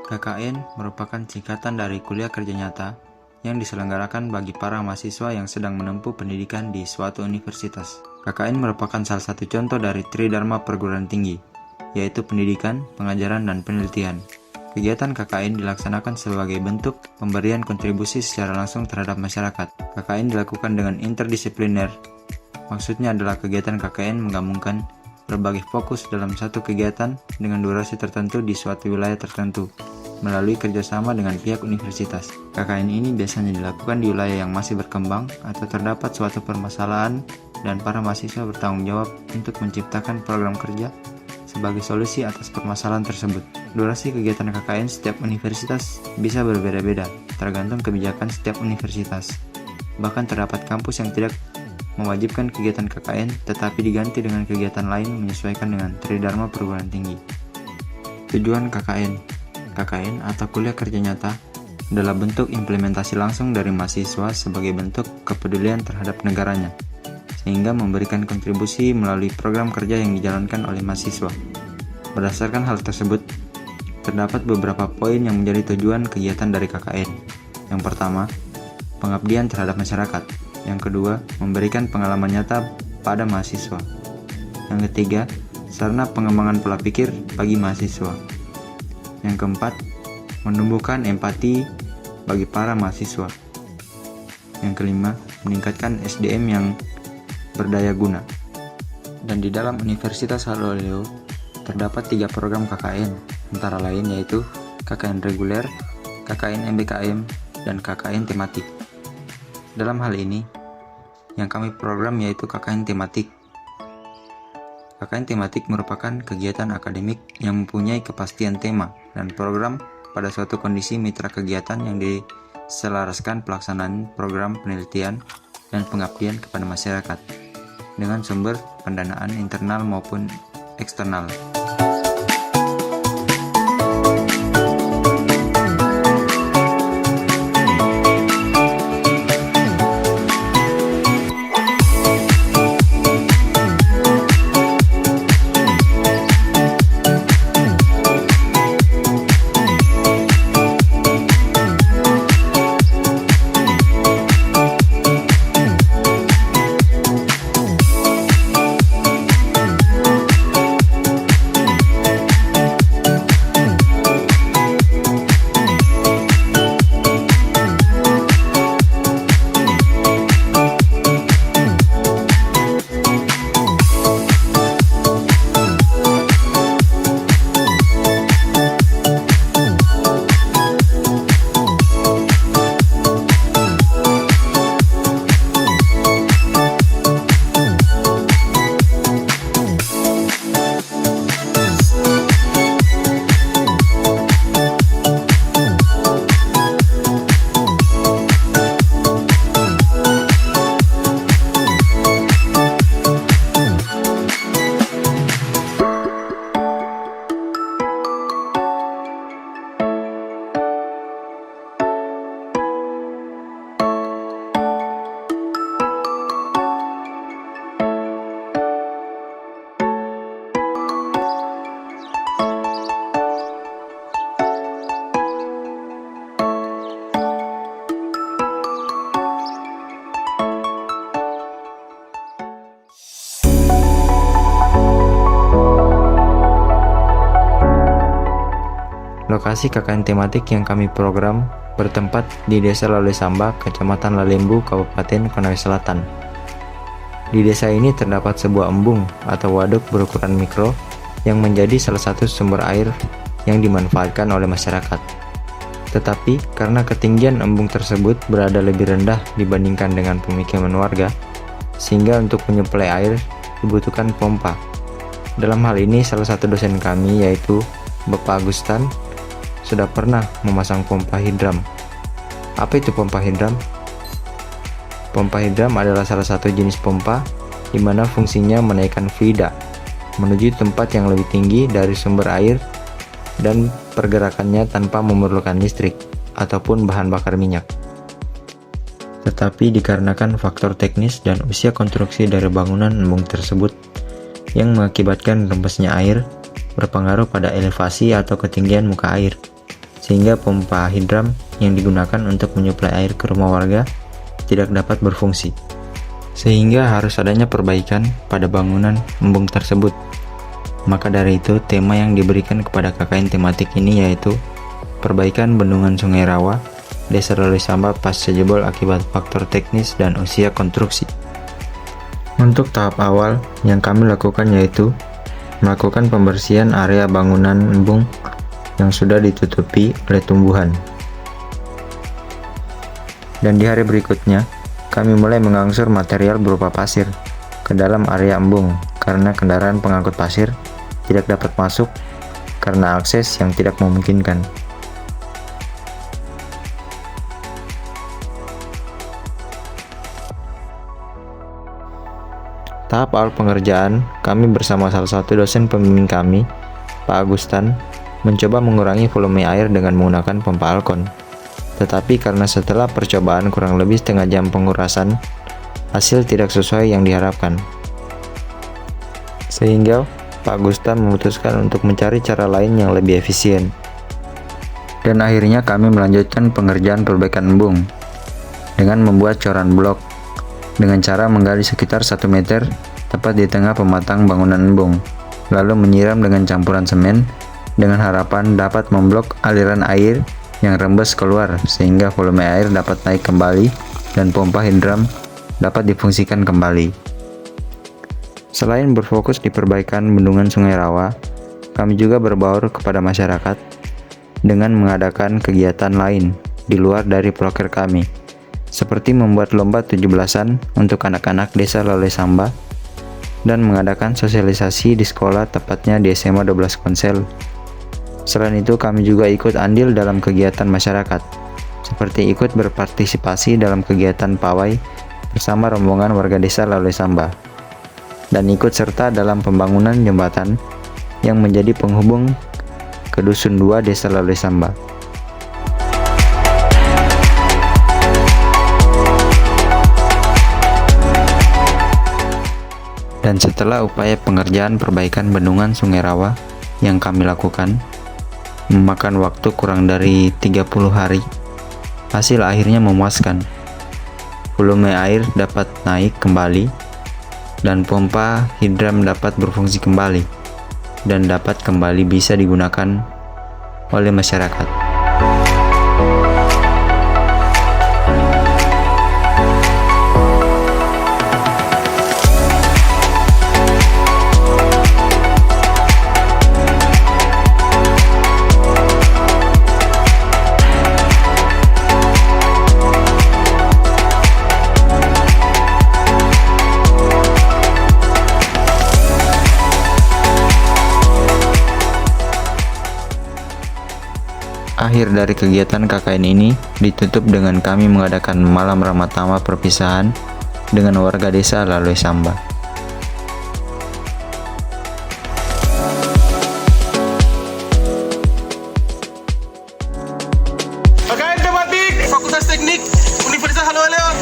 KKN merupakan singkatan dari Kuliah Kerja Nyata yang diselenggarakan bagi para mahasiswa yang sedang menempuh pendidikan di suatu universitas. KKN merupakan salah satu contoh dari Tridharma perguruan tinggi, yaitu pendidikan, pengajaran, dan penelitian. Kegiatan KKN dilaksanakan sebagai bentuk pemberian kontribusi secara langsung terhadap masyarakat. KKN dilakukan dengan interdisipliner. Maksudnya adalah kegiatan KKN menggabungkan berbagai fokus dalam satu kegiatan dengan durasi tertentu di suatu wilayah tertentu melalui kerjasama dengan pihak universitas. KKN ini biasanya dilakukan di wilayah yang masih berkembang atau terdapat suatu permasalahan dan para mahasiswa bertanggung jawab untuk menciptakan program kerja sebagai solusi atas permasalahan tersebut. Durasi kegiatan KKN setiap universitas bisa berbeda-beda, tergantung kebijakan setiap universitas. Bahkan terdapat kampus yang tidak mewajibkan kegiatan KKN tetapi diganti dengan kegiatan lain menyesuaikan dengan Tridharma perguruan tinggi. Tujuan KKN atau Kuliah Kerja Nyata adalah bentuk implementasi langsung dari mahasiswa sebagai bentuk kepedulian terhadap negaranya, sehingga memberikan kontribusi melalui program kerja yang dijalankan oleh mahasiswa. Berdasarkan hal tersebut, terdapat beberapa poin yang menjadi tujuan kegiatan dari KKN. Yang pertama, pengabdian terhadap masyarakat. Yang kedua, memberikan pengalaman nyata pada mahasiswa. Yang ketiga, sarana pengembangan pola pikir bagi mahasiswa. Yang keempat, menumbuhkan empati bagi para mahasiswa. Yang kelima, meningkatkan SDM yang berdaya guna. Dan di dalam Universitas Haloleo terdapat 3 program KKN, antara lain yaitu KKN reguler, KKN MBKM, dan KKN tematik. Dalam hal ini, yang kami program yaitu KKN tematik. KKN tematik merupakan kegiatan akademik yang mempunyai kepastian tema dan program pada suatu kondisi mitra kegiatan yang diselaraskan pelaksanaan program penelitian dan pengabdian kepada masyarakat dengan sumber pendanaan internal maupun eksternal. Lokasi KKN tematik yang kami program bertempat di Desa Lalesamba, Kecamatan Lalembu, Kabupaten Konawe Selatan. Di desa ini terdapat sebuah embung atau waduk berukuran mikro yang menjadi salah satu sumber air yang dimanfaatkan oleh masyarakat. Tetapi karena ketinggian embung tersebut berada lebih rendah dibandingkan dengan pemukiman warga, sehingga untuk menyuplai air dibutuhkan pompa. Dalam hal ini salah satu dosen kami yaitu Bapak Agustan sudah pernah memasang pompa hidram. Apa itu pompa hidram? Pompa hidram adalah salah satu jenis pompa di mana fungsinya menaikkan fluida menuju tempat yang lebih tinggi dari sumber air dan pergerakannya tanpa memerlukan listrik ataupun bahan bakar minyak. Tetapi dikarenakan faktor teknis dan usia konstruksi dari bangunan embung tersebut yang mengakibatkan rembesnya air berpengaruh pada elevasi atau ketinggian muka air. sehingga pompa hidram yang digunakan untuk menyuplai air ke rumah warga tidak dapat berfungsi. Sehingga harus adanya perbaikan pada bangunan embung tersebut. Maka dari itu, tema yang diberikan kepada KKN tematik ini yaitu perbaikan bendungan Sungai Rawa, Desa Lolesamba pasca jebol akibat faktor teknis dan usia konstruksi. Untuk tahap awal yang kami lakukan yaitu melakukan pembersihan area bangunan embung yang sudah ditutupi oleh tumbuhan. Dan di hari berikutnya, kami mulai mengangsur material berupa pasir ke dalam area embung karena kendaraan pengangkut pasir tidak dapat masuk karena akses yang tidak memungkinkan. Tahap awal pengerjaan, kami bersama salah satu dosen pembimbing kami, Pak Agustan, mencoba mengurangi volume air dengan menggunakan pompa alkon. Tetapi karena setelah percobaan kurang lebih setengah jam pengurasan, hasil tidak sesuai yang diharapkan. Sehingga Pak Agustan memutuskan untuk mencari cara lain yang lebih efisien. Dan akhirnya kami melanjutkan pengerjaan perbaikan embung dengan membuat coran blok dengan cara menggali sekitar 1 meter tepat di tengah pematang bangunan embung, lalu menyiram dengan campuran semen dengan harapan dapat memblok aliran air yang rembes keluar sehingga volume air dapat naik kembali dan pompa hidram dapat difungsikan kembali. Selain berfokus di perbaikan bendungan Sungai Rawa, kami juga berbaur kepada masyarakat dengan mengadakan kegiatan lain di luar dari proker kami, seperti membuat lomba 17-an untuk anak-anak desa Lolesamba dan mengadakan sosialisasi di sekolah, tepatnya di SMA 12 Konsel. Selain itu, kami juga ikut andil dalam kegiatan masyarakat, seperti ikut berpartisipasi dalam kegiatan pawai bersama rombongan warga desa Lolesamba, dan ikut serta dalam pembangunan jembatan yang menjadi penghubung ke Dusun 2 desa Lolesamba. Dan setelah upaya pengerjaan perbaikan bendungan Sungai Rawa yang kami lakukan, memakan waktu kurang dari 30 hari, hasil akhirnya memuaskan. Volume air dapat naik kembali, dan pompa hidram dapat berfungsi kembali, dan dapat kembali bisa digunakan oleh masyarakat. Akhir dari kegiatan KKN ini ditutup dengan kami mengadakan malam ramatama perpisahan dengan warga desa Lolesamba. KKN tematik Fakultas Teknik Universitas Haluan Leon.